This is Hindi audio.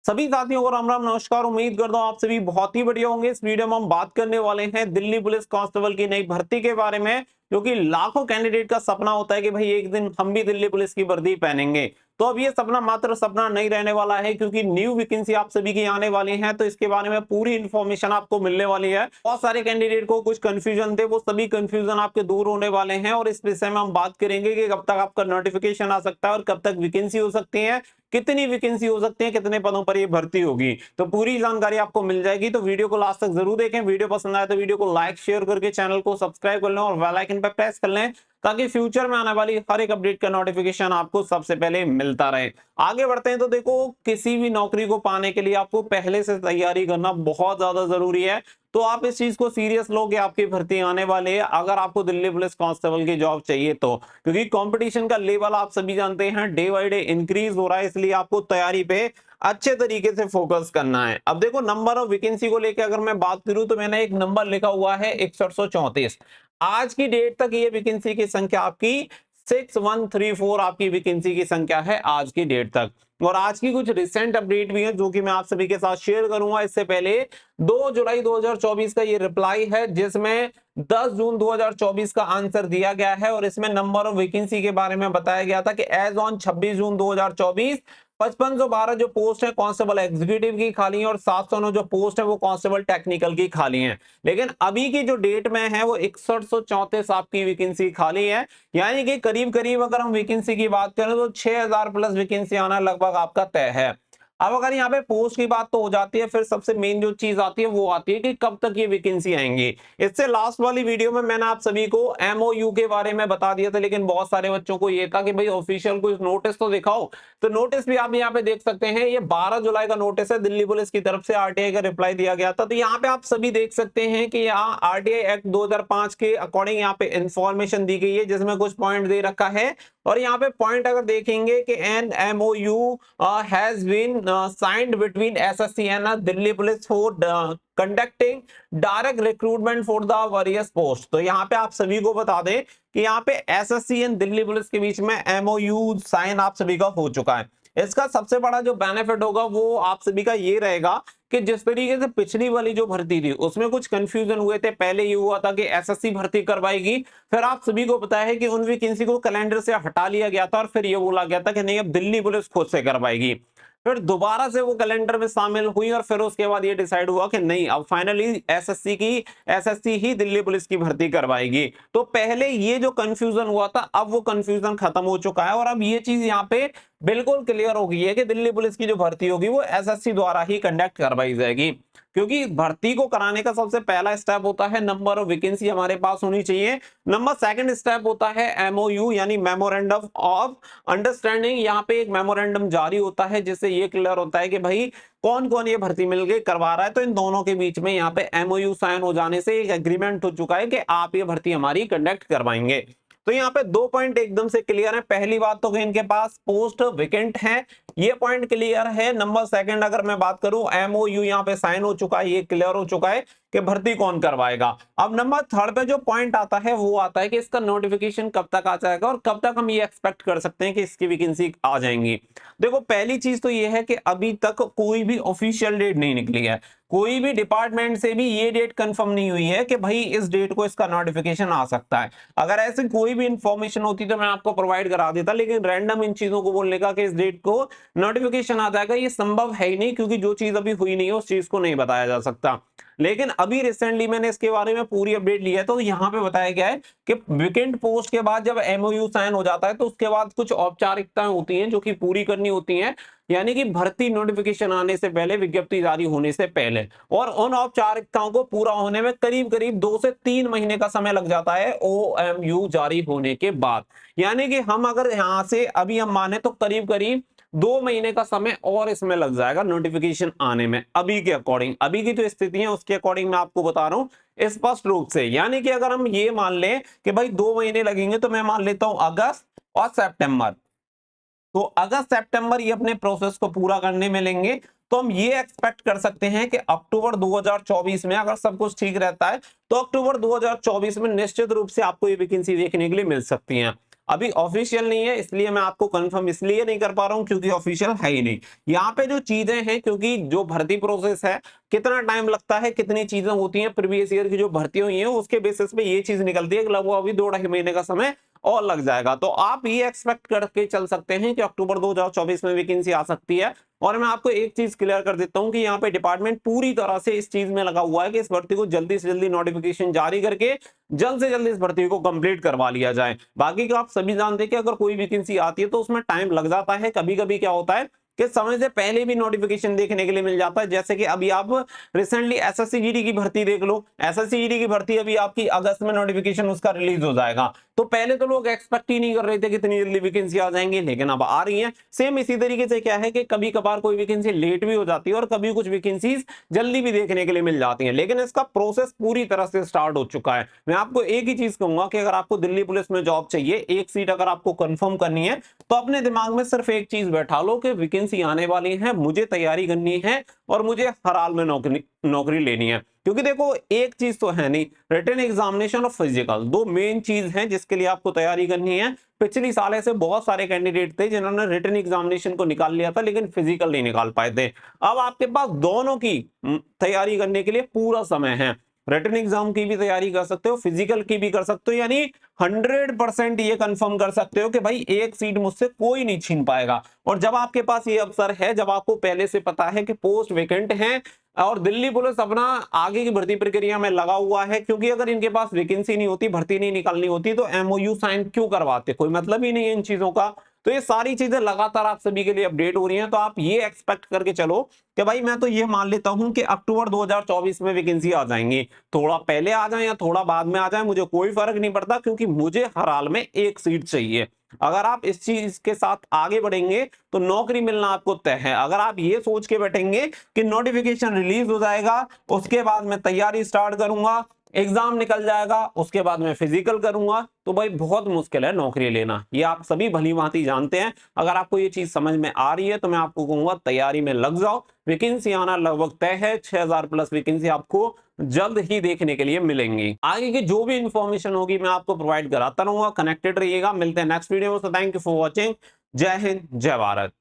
सभी साथियों को राम राम नमस्कार। उम्मीद करता हूँ आप सभी बहुत ही बढ़िया होंगे। इस वीडियो में हम बात करने वाले हैं दिल्ली पुलिस कांस्टेबल की नई भर्ती के बारे में, जो कि लाखों कैंडिडेट का सपना होता है कि भाई एक दिन हम भी दिल्ली पुलिस की वर्दी पहनेंगे। तो अब ये सपना मात्र सपना नहीं रहने वाला है, क्योंकि न्यू वैकेंसी आप सभी की आने वाली है। तो इसके बारे में पूरी इन्फॉर्मेशन आपको मिलने वाली है। बहुत सारे कैंडिडेट को कुछ कंफ्यूजन थे, वो सभी कंफ्यूजन आपके दूर होने वाले हैं। और इस विषय में हम बात करेंगे कि कब तक आपका नोटिफिकेशन आ सकता है और कब तक वैकेंसी हो सकती है, कितनी वैकेंसी हो सकती है, कितने पदों पर ये भर्ती होगी। तो पूरी जानकारी आपको मिल जाएगी। तो वीडियो को लास्ट तक जरूर देखें। वीडियो पसंद आए तो वीडियो को लाइक शेयर करके चैनल को सब्सक्राइब कर लें और बेल आइकन पर प्रेस कर लें, ताकि फ्यूचर में आने वाली हर एक अपडेट का नोटिफिकेशन आपको सबसे पहले मिलता रहे। आगे बढ़ते हैं तो देखो, किसी भी नौकरी को पाने के लिए आपको पहले से तैयारी करना बहुत ज्यादा जरूरी है। तो आप इस चीज को सीरियस लो कि आपकी भर्ती आने वाली है, अगर आपको दिल्ली पुलिस कांस्टेबल की जॉब चाहिए तो। क्योंकि कंपटीशन का लेवल आप सभी जानते हैं डे बाय डे इंक्रीज हो रहा है, इसलिए आपको तैयारी पे अच्छे तरीके से फोकस करना है। अब देखो, नंबर ऑफ वैकेंसी को लेकर अगर मैं बात करूं तो मैंने एक नंबर लिखा हुआ है 6134। आज की डेट तक ये वैकेंसी की संख्या आपकी 6134 आपकी वैकेंसी की संख्या है आज की डेट तक। और आज की कुछ रिसेंट अपडेट भी है जो कि मैं आप सभी के साथ शेयर करूंगा। इससे पहले 2 जुलाई 2024 का ये रिप्लाई है, जिसमें 10 जून 2024 का आंसर दिया गया है। और इसमें नंबर ऑफ वैकेंसी के बारे में बताया गया था कि एज ऑन 26 जून 2024 5512 जो पोस्ट है कांस्टेबल एग्जीक्यूटिव की खाली है, और 709 जो पोस्ट है वो कांस्टेबल टेक्निकल की खाली है। लेकिन अभी की जो डेट में है वो 6134 आपकी वैकेंसी खाली है। यानी कि करीब करीब अगर हम वैकेंसी की बात करें तो 6000 प्लस वैकेंसी आना लगभग आपका तय है। अब अगर यहाँ पे पोस्ट की बात तो हो जाती है, फिर सबसे मेन जो चीज आती है वो आती है कि कब तक ये वैकेंसी आएंगी। इससे लास्ट वाली वीडियो में मैंने आप सभी को एमओयू के बारे में बता दिया था, लेकिन बहुत सारे बच्चों को ये था कि भाई ऑफिशियल कोई नोटिस तो दिखाओ। तो नोटिस भी आप यहाँ पे देख सकते हैं, ये 12 जुलाई का नोटिस है, दिल्ली पुलिस की तरफ से आरटीआई का रिप्लाई दिया गया था। तो यहाँ पे आप सभी देख सकते हैं कि यहाँ आरटीआई एक्ट 2005 के अकॉर्डिंग यहाँ पे इंफॉर्मेशन दी गई है, जिसमें कुछ पॉइंट दे रखा है। और यहाँ पे पॉइंट अगर देखेंगे कि an MOU has been signed between SSC and Delhi Police for conducting direct recruitment for the various post। तो यहाँ पे आप सभी को बता दें कि यहाँ पे एसएससी एंड दिल्ली पुलिस के बीच में एमओयू साइन आप सभी का हो चुका है। इसका सबसे बड़ा जो बेनिफिट होगा वो आप सभी का ये रहेगा कि जिस तरीके से पिछली वाली जो भर्ती थी उसमें कुछ कंफ्यूजन हुए थे। पहले ये हुआ था कि एसएससी भर्ती करवाएगी, फिर आप सभी को पता है कि उन वैकेंसी को कैलेंडर से हटा लिया गया था और फिर ये बोला गया था कि नहीं, अब दिल्ली पुलिस खुद से करवाएगी। फिर दोबारा से वो कैलेंडर में शामिल हुई और फिर उसके बाद ये डिसाइड हुआ कि नहीं, अब फाइनली एसएससी ही दिल्ली पुलिस की भर्ती करवाएगी। तो पहले ये जो कंफ्यूजन हुआ था, अब वो कंफ्यूजन खत्म हो चुका है और अब ये चीज यहाँ पे बिल्कुल क्लियर हो गई है कि दिल्ली पुलिस की जो भर्ती होगी वो एसएससी द्वारा ही कंडक्ट करवाई जाएगी। क्योंकि भर्ती को कराने का सबसे पहला स्टेप होता है नंबर ऑफ वैकेंसी हमारे पास होनी चाहिए। नंबर सेकंड स्टेप होता है एमओयू यानी मेमोरेंडम ऑफ अंडरस्टैंडिंग। यहाँ पे एक मेमोरेंडम जारी होता है जिससे ये क्लियर होता है कि भाई कौन कौन ये भर्ती मिलके करवा रहा है। तो इन दोनों के बीच में यहाँ पे एमओयू साइन हो जाने से एक एग्रीमेंट हो चुका है कि आप ये भर्ती हमारी कंडक्ट करवाएंगे। तो यहाँ पे 2 पॉइंट एकदम से क्लियर है। पहली बात तो कि इनके पास पोस्ट वेकेंट है, ये पॉइंट क्लियर है। नंबर सेकंड अगर मैं बात करूं, एमओयू यहाँ पे साइन हो चुका है, ये क्लियर हो चुका है कि भर्ती कौन करवाएगा। अब नंबर थर्ड पे जो पॉइंट आता है वो आता है कि इसका नोटिफिकेशन कब तक आ जाएगा और कब तक हम ये एक्सपेक्ट कर सकते हैं कि इसकी वैकेंसी आ जाएंगी। देखो, पहली चीज तो ये है कि अभी तक कोई भी ऑफिशियल डेट नहीं निकली है, कोई भी डिपार्टमेंट से भी ये डेट कंफर्म नहीं हुई है कि भाई इस डेट को इसका नोटिफिकेशन आ सकता है। अगर ऐसी कोई भी इंफॉर्मेशन होती तो मैं आपको प्रोवाइड करा देता, लेकिन रैंडम इन चीजों को बोलने का कि इस डेट को नोटिफिकेशन आ जाएगा, ये संभव है ही नहीं, क्योंकि जो चीज अभी हुई नहीं है उस चीज को नहीं बताया जा सकता। लेकिन अभी रिसेंटली मैंने इसके बारे में पूरी अपडेट ली है, तो यहाँ पे बताया गया है कि वेकेंट पोस्ट के बाद जब एमओयू साइन हो जाता है तो उसके बाद कुछ औपचारिकताएं होती हैं जो कि पूरी करनी होती हैं, यानी कि भर्ती नोटिफिकेशन आने से पहले, विज्ञप्ति जारी होने से पहले। और उन औपचारिकताओं को पूरा होने में करीब करीब 2 से 3 महीने का समय लग जाता है ओएमयू जारी होने के बाद। यानी कि हम अगर यहाँ से अभी हम माने तो करीब करीब 2 महीने का समय और इसमें लग जाएगा नोटिफिकेशन आने में। अभी के अकॉर्डिंग, अभी की जो स्थिति है उसके अकॉर्डिंग मैं आपको बता रहा हूं स्पष्ट रूप से। यानी कि अगर हम ये मान लें कि भाई 2 महीने लगेंगे, तो मैं मान लेता हूं अगस्त और सितंबर। तो अगस्त सितंबर ये अपने प्रोसेस को पूरा करने में लेंगे, तो हम ये एक्सपेक्ट कर सकते हैं कि अक्टूबर 2024 में अगर सब कुछ ठीक रहता है तो अक्टूबर 2024 में निश्चित रूप से आपको ये वैकेंसी देखने के लिए मिल सकती है। अभी ऑफिशियल नहीं है, इसलिए मैं आपको कंफर्म इसलिए नहीं कर पा रहा हूं क्योंकि ऑफिशियल है ही नहीं। यहाँ पे जो चीजें हैं, क्योंकि जो भर्ती प्रोसेस है, कितना टाइम लगता है, कितनी चीजें होती हैं, प्रीवियस ईयर की जो भर्ती हुई है उसके बेसिस पे ये चीज निकलती है कि लगभग अभी 2-2.5 महीने का समय और लग जाएगा। तो आप ये एक्सपेक्ट करके चल सकते हैं कि अक्टूबर 2024 में वैकेंसी आ सकती है। और मैं आपको एक चीज क्लियर कर देता हूं कि यहाँ पे डिपार्टमेंट पूरी तरह से इस चीज में लगा हुआ है कि इस भर्ती को जल्दी से जल्दी नोटिफिकेशन जारी करके जल्द से जल्द इस भर्ती को कंप्लीट करवा लिया जाए। बाकी का आप सभी जानते हैं कि अगर कोई वैकेंसी आती है तो उसमें टाइम लग जाता है। कभी कभी क्या होता है कि समय से पहले भी नोटिफिकेशन देखने के लिए मिल जाता है। जैसे कि अभी आप रिसेंटली एसएससी जीडी की भर्ती देख लो, एसएससी जीडी की भर्ती अभी आपकी अगस्त में नोटिफिकेशन उसका रिलीज हो जाएगा। तो पहले तो लोग एक्सपेक्ट ही नहीं कर रहे थे कि इतनी जल्दी वैकेंसी आ जाएंगी, लेकिन अब आ रही है। सेम इसी तरीके से क्या है कि कभी कभार कोई वैकेंसी लेट भी हो जाती है और कभी कुछ वैकेंसीज जल्दी भी देखने के लिए मिल जाती हैं, लेकिन इसका प्रोसेस पूरी तरह से स्टार्ट हो चुका है। मैं आपको एक ही चीज कहूंगा कि अगर आपको दिल्ली पुलिस में जॉब चाहिए, एक सीट अगर आपको कंफर्म करनी है, तो अपने दिमाग में सिर्फ एक चीज बैठा लो कि वैकेंसी आने वाली है, मुझे तैयारी करनी है और मुझे हर हाल में नौकरी लेनी है। क्योंकि देखो एक चीज तो है नहीं, रिटन एग्जामिनेशन और फिजिकल दो मेन चीज हैं जिसके लिए आपको तैयारी करनी है। पिछली साल ऐसे बहुत सारे कैंडिडेट थे जिन्होंने रिटन एग्जामिनेशन को निकाल लिया था लेकिन फिजिकल नहीं निकाल पाए थे। अब आपके पास दोनों की तैयारी करने के लिए पूरा समय है। रिटन एग्जाम की भी तैयारी कर सकते हो, फिजिकल की भी कर सकते हो, यानी 100% ये कंफर्म कर सकते हो कि भाई एक सीट मुझसे कोई नहीं छीन पाएगा। और जब आपके पास ये अवसर है, जब आपको पहले से पता है कि पोस्ट वेकेंट है और दिल्ली पुलिस अपना आगे की भर्ती प्रक्रिया में लगा हुआ है, क्योंकि अगर इनके पास वैकेंसी नहीं होती, भर्ती नहीं निकालनी होती, तो एमओयू साइन क्यों करवाते, कोई मतलब ही नहीं है इन चीजों का। तो ये सारी चीजें लगातार आप सभी के लिए अपडेट हो रही हैं, तो आप ये एक्सपेक्ट करके चलो कि भाई मैं तो ये मान लेता हूं कि अक्टूबर 2024 में वैकेंसी आ जाएंगी। थोड़ा पहले आ जाए या थोड़ा बाद में आ जाए, मुझे कोई फर्क नहीं पड़ता, क्योंकि मुझे हर हाल में एक सीट चाहिए। अगर आप इस चीज के साथ आगे बढ़ेंगे तो नौकरी मिलना आपको तय है। अगर आप ये सोच के बैठेंगे कि नोटिफिकेशन रिलीज हो जाएगा, उसके बाद मैं तैयारी स्टार्ट करूंगा, एग्जाम निकल जाएगा, उसके बाद मैं फिजिकल करूंगा, तो भाई बहुत मुश्किल है नौकरी लेना। ये आप सभी भली भांति जानते हैं। अगर आपको ये चीज समझ में आ रही है तो मैं आपको कहूंगा तैयारी में लग जाओ। वैकेंसी आना लगभग तय है, 6000 प्लस वैकेंसी आपको जल्द ही देखने के लिए मिलेंगी। आगे की जो भी इंफॉर्मेशन होगी मैं आपको प्रोवाइड कराता रहूंगा। कनेक्टेड रहिएगा, मिलते हैं नेक्स्ट वीडियो में। Thank you for watching. जय हिंद, जय भारत।